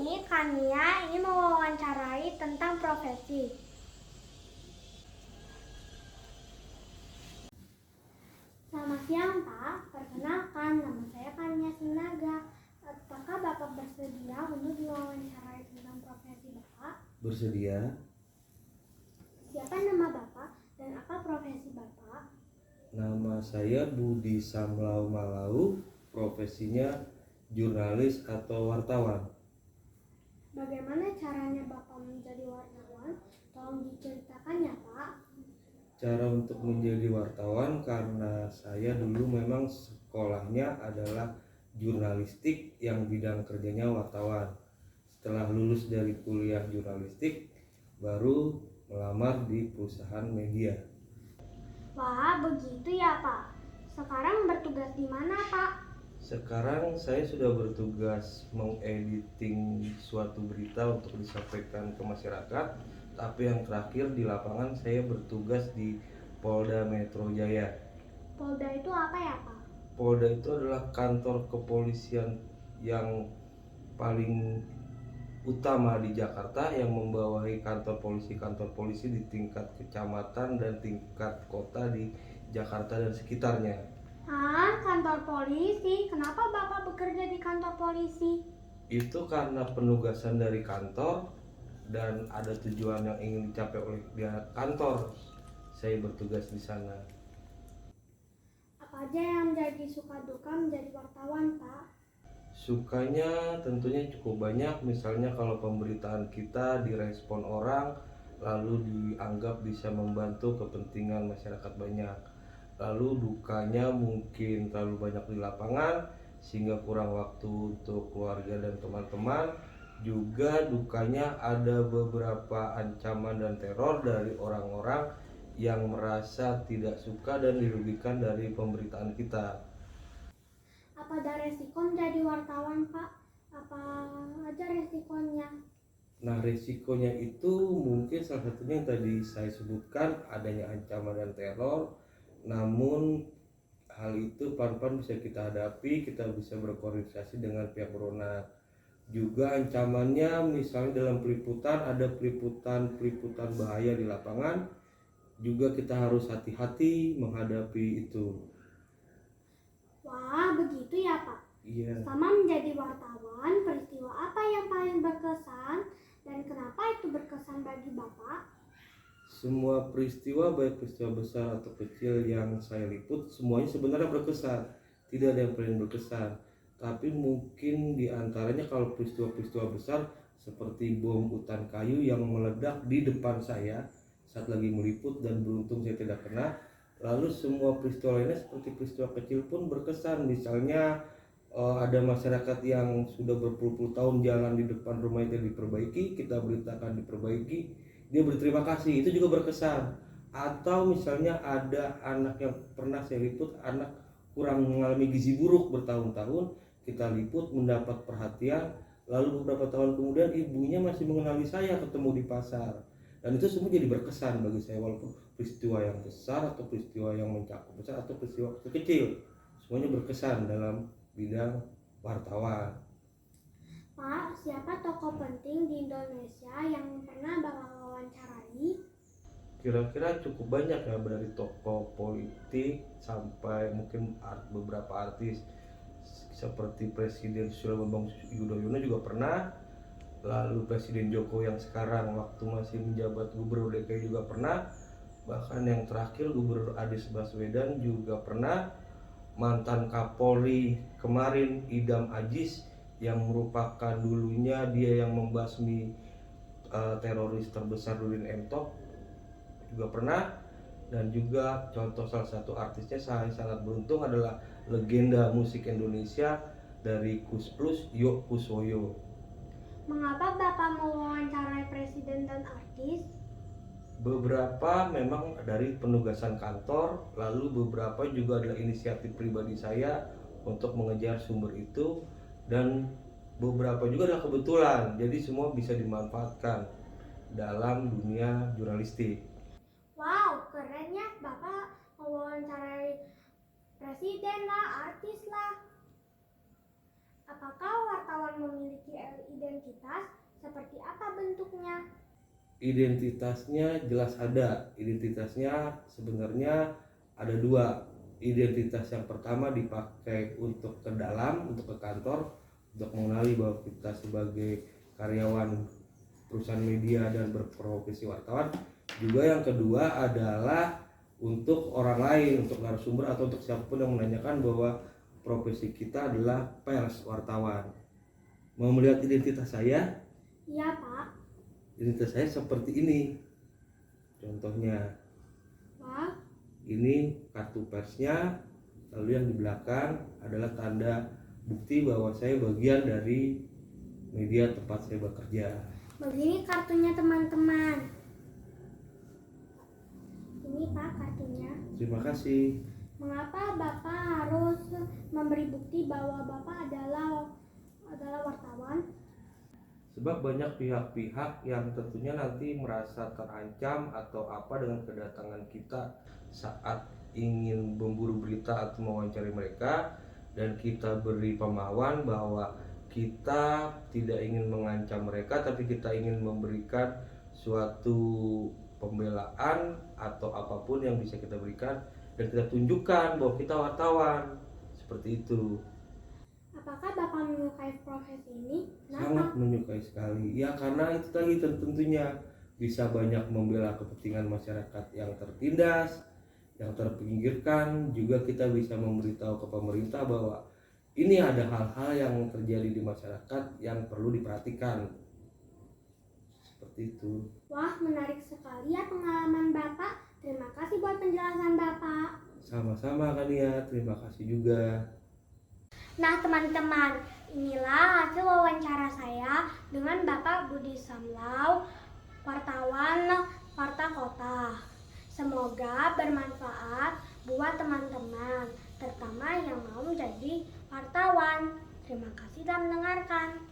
ini Kania ingin mewawancarai tentang profesi. Selamat siang Pak, perkenalkan nama saya Kania Sinaga. Apakah Bapak bersedia untuk diwawancarai tentang profesi Bapak? Bersedia. Siapa nama Bapak dan apa profesi Bapak? Nama saya Budi Samlau Malau, profesinya jurnalis atau wartawan. Bagaimana caranya Bapak menjadi wartawan? Tolong diceritakan ya Pak. Cara untuk menjadi wartawan, karena saya dulu memang sekolahnya adalah jurnalistik yang bidang kerjanya wartawan. Setelah lulus dari kuliah jurnalistik, baru melamar di perusahaan media. Wah, begitu ya Pak. Sekarang bertugas di mana Pak? Sekarang saya sudah bertugas mengediting suatu berita untuk disampaikan ke masyarakat. Tapi yang terakhir di lapangan saya bertugas di Polda Metro Jaya. Polda itu apa ya Pak? Polda itu adalah kantor kepolisian yang paling utama di Jakarta, yang membawahi kantor polisi di tingkat kecamatan dan tingkat kota di Jakarta dan sekitarnya. Kantor polisi. Kenapa Bapak bekerja di kantor polisi? Itu karena penugasan dari kantor dan ada tujuan yang ingin dicapai oleh pihak kantor. Saya bertugas di sana. Apa aja yang menjadi suka duka menjadi wartawan, Pak? Sukanya tentunya cukup banyak, misalnya kalau pemberitaan kita direspon orang, lalu dianggap bisa membantu kepentingan masyarakat banyak. Lalu dukanya mungkin terlalu banyak di lapangan, sehingga kurang waktu untuk keluarga dan teman-teman. Juga dukanya ada beberapa ancaman dan teror dari orang-orang yang merasa tidak suka dan dirugikan dari pemberitaan kita. Apa ada resiko menjadi wartawan, Pak? Apa aja resikonya? Nah, risikonya itu mungkin salah satunya yang tadi saya sebutkan, adanya ancaman dan teror. Namun hal itu pelan-pelan bisa kita hadapi, kita bisa berkoordinasi dengan pihak berwenang. Juga ancamannya misalnya dalam peliputan, ada peliputan bahaya di lapangan, juga kita harus hati-hati menghadapi itu. Wah, begitu ya, Pak. Iya. Selama menjadi wartawan, peristiwa apa yang paling berkesan dan kenapa itu berkesan bagi Bapak? Semua peristiwa, baik peristiwa besar atau kecil yang saya liput, semuanya sebenarnya berkesan. Tidak ada yang paling berkesan. Tapi mungkin diantaranya kalau peristiwa-peristiwa besar seperti bom hutan kayu yang meledak di depan saya saat lagi meliput dan beruntung saya tidak kena. Lalu semua peristiwa lainnya seperti peristiwa kecil pun berkesan. Misalnya ada masyarakat yang sudah berpuluh-puluh tahun jalan di depan rumahnya diperbaiki, kita beritakan diperbaiki, dia berterima kasih, itu juga berkesan. Atau misalnya ada anak yang pernah saya liput, anak kurang mengalami gizi buruk bertahun-tahun, kita liput mendapat perhatian, lalu beberapa tahun kemudian ibunya masih mengenali saya, ketemu di pasar. Dan itu semua jadi berkesan bagi saya, walaupun peristiwa yang besar atau peristiwa yang mencakup besar atau peristiwa kecil, semuanya berkesan dalam bidang wartawan. Pak, siapa tokoh penting di Indonesia yang pernah Bapak wawancarai? Kira-kira cukup banyak ya, dari tokoh politik sampai mungkin beberapa artis seperti Presiden Susilo Bambang Yudhoyono juga pernah, lalu Presiden Joko yang sekarang waktu masih menjabat Gubernur DKI juga pernah, bahkan yang terakhir Gubernur Anies Baswedan juga pernah, mantan Kapolri kemarin Idam Aziz yang merupakan dulunya dia yang membasmi teroris terbesar Nurdin Emtok juga pernah. Dan juga contoh salah satu artisnya saya sangat beruntung adalah legenda musik Indonesia dari Kus Plus, Yok Kuswoyo. Mengapa Bapak mewawancarai presiden dan artis? Beberapa memang dari penugasan kantor, lalu beberapa juga adalah inisiatif pribadi saya untuk mengejar sumber itu, dan beberapa juga adalah kebetulan, jadi semua bisa dimanfaatkan dalam dunia jurnalistik. Wow, keren ya Bapak mewawancarai presiden lah, artis lah. Apakah wartawan memiliki identitas identitas seperti apa bentuknya? Identitasnya jelas ada. Identitasnya sebenarnya ada dua. Identitas yang pertama dipakai untuk ke dalam, untuk ke kantor, untuk mengenali bahwa kita sebagai karyawan perusahaan media dan berprofesi wartawan. Juga yang kedua adalah untuk orang lain, untuk narasumber atau untuk siapapun yang menanyakan bahwa profesi kita adalah pers, wartawan. Mau melihat identitas saya? Iya, Pak. Identitas saya seperti ini. Contohnya, Wah, ini kartu persnya, lalu yang di belakang adalah tanda bukti bahwa saya bagian dari media tempat saya bekerja. begini kartunya teman-teman. Ini Pak kartunya. Terima kasih. Mengapa Bapak harus memberi bukti bahwa Bapak adalah wartawan? Sebab banyak pihak-pihak yang tentunya nanti merasa terancam atau apa dengan kedatangan kita saat ingin memburu berita atau mewawancari mereka, dan kita beri pemahaman bahwa kita tidak ingin mengancam mereka, tapi kita ingin memberikan suatu pembelaan atau apapun yang bisa kita berikan, dan kita tunjukkan bahwa kita wartawan. Seperti itu. Apakah Bapak menyukai profesi ini? Sangat Kenapa? menyukai sekali. Ya karena itu tadi tentunya bisa banyak membela kepentingan masyarakat yang tertindas, yang terpinggirkan. Juga kita bisa memberitahu ke pemerintah bahwa ini ada hal-hal yang terjadi di masyarakat yang perlu diperhatikan. Seperti itu. Wah, menarik sekali ya pengalaman Bapak. Terima kasih buat penjelasan Bapak. Sama-sama Kania, terima kasih juga. Nah teman-teman, inilah hasil wawancara saya dengan Bapak Budi Samlau, wartawan Warta Kota. Semoga bermanfaat buat teman-teman, terutama yang mau menjadi wartawan. Terima kasih telah mendengarkan.